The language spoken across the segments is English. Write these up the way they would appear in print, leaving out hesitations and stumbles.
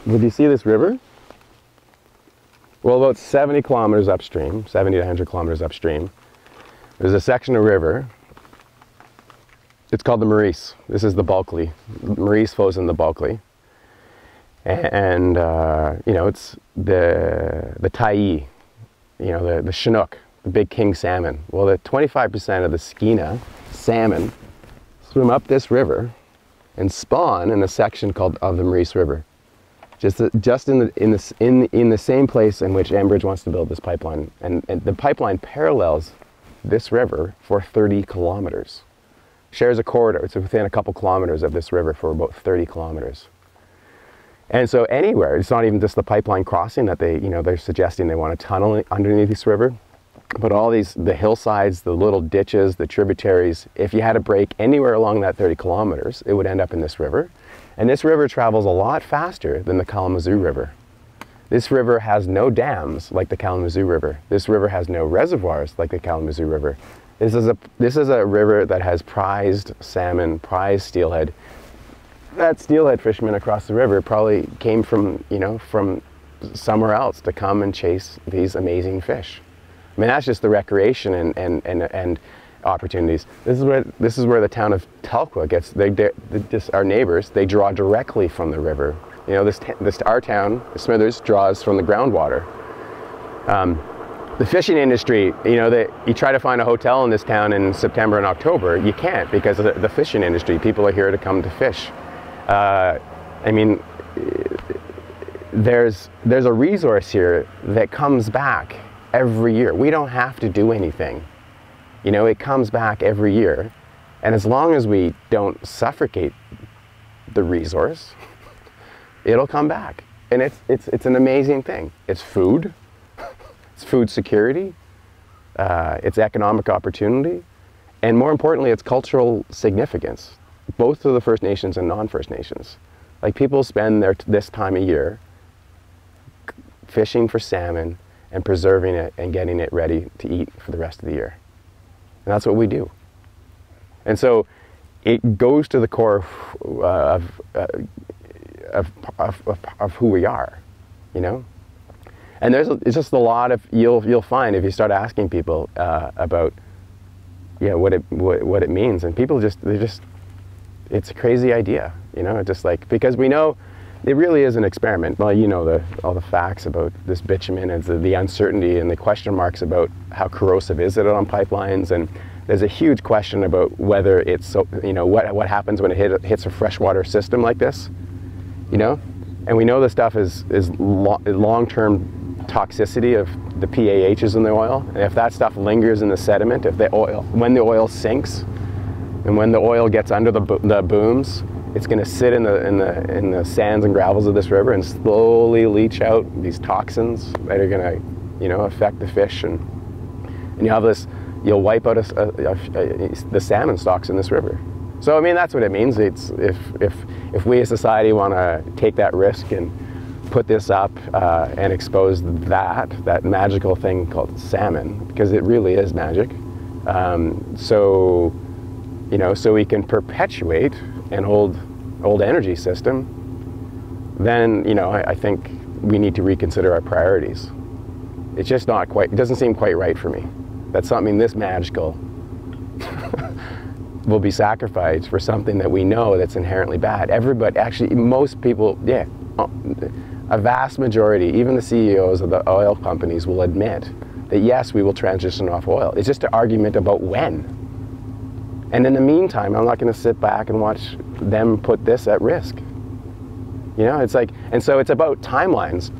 Would you see this river? Well, about 70 kilometers upstream, 70 to 100 kilometers upstream, there's a section of river. It's called the Maurice. This is the Bulkley. Maurice flows in the Bulkley. And you know, it's the Tyee, you know, the Chinook, the big king salmon. Well, the 25% of the Skeena salmon swim up this river and spawn in a section called of the Maurice River. Just in the same place in which Enbridge wants to build this pipeline, and the pipeline parallels this river for 30 kilometers. Shares a corridor. It's within a couple kilometers of this river for about 30 kilometers. And so anywhere, it's not even just the pipeline crossing that they're suggesting they want to tunnel underneath this river, but all the hillsides, the little ditches, the tributaries. If you had to break anywhere along that 30 kilometers, it would end up in this river. And this river travels a lot faster than the Kalamazoo River. This river has no dams like the Kalamazoo River. This river has no reservoirs like the Kalamazoo River. This is a river that has prized salmon, prized steelhead. That steelhead fisherman across the river probably came from somewhere else to come and chase these amazing fish. I mean, that's just the recreation and opportunities. This is where the town of Telkwa gets. Our neighbors, they draw directly from the river. You know, our town, Smithers, draws from the groundwater. The fishing industry, you know, you try to find a hotel in this town in September and October, you can't because of the fishing industry. People are here to come to fish. I mean, there's a resource here that comes back every year. We don't have to do anything. You know, it comes back every year. And as long as we don't suffocate the resource, it'll come back. And it's an amazing thing. It's food. It's food security, it's economic opportunity, and more importantly, it's cultural significance, both to the First Nations and non-First Nations. Like, people spend this time of year fishing for salmon and preserving it and getting it ready to eat for the rest of the year. And that's what we do. And so it goes to the core of who we are, you know? And it's just a lot of, you'll find if you start asking people about, yeah, what it means, and people it's a crazy idea, you know, just like, because we know it really is an experiment. Well, you know, all the facts about this bitumen and the uncertainty and the question marks about how corrosive is it on pipelines, and there's a huge question about whether it's, so, you know, what happens when it hits a freshwater system like this, you know, and we know the stuff is long-term toxicity of the PAHs in the oil, and if that stuff lingers in the sediment, when the oil sinks, and when the oil gets under the booms, it's going to sit in the sands and gravels of this river and slowly leach out these toxins that are going to, you know, affect the fish, and you have this, you'll wipe out the salmon stocks in this river. So I mean, that's what it means. It's if we as society want to take that risk and put this up and expose that magical thing called salmon, because it really is magic. So, you know, so we can perpetuate an old energy system, then, you know, I think we need to reconsider our priorities. It's just not quite, it doesn't seem quite right for me that something this magical will be sacrificed for something that we know that's inherently bad. Everybody, actually, most people, yeah, a vast majority, even the CEOs of the oil companies, will admit that yes, we will transition off oil. It's just an argument about when. And in the meantime, I'm not going to sit back and watch them put this at risk. You know, it's like, and so it's about timelines.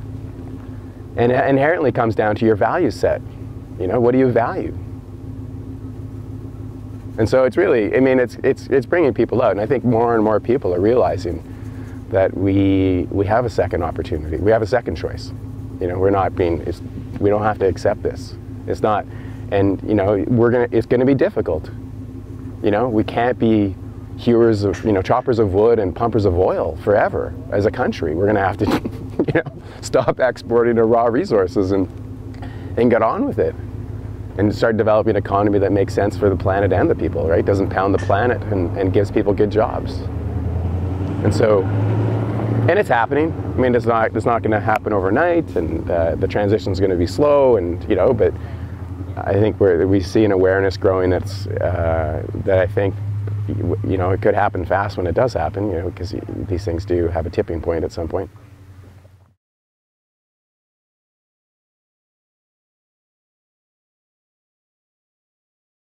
And it inherently comes down to your value set. You know, what do you value? And so it's really, I mean, it's bringing people out. And I think more and more people are realizing that we have a second opportunity. We have a second choice. You know, we're not being, we don't have to accept this. It's not, and you know, it's gonna be difficult. You know, we can't be hewers of, you know, choppers of wood and pumpers of oil forever as a country. We're gonna have to, you know, stop exporting our raw resources and get on with it. And start developing an economy that makes sense for the planet and the people, right? Doesn't pound the planet and gives people good jobs. And so, and it's happening. I mean, it's not going to happen overnight, and the transition is going to be slow, and but I think we see an awareness growing that I think it could happen fast when it does happen, because these things do have a tipping point at some point.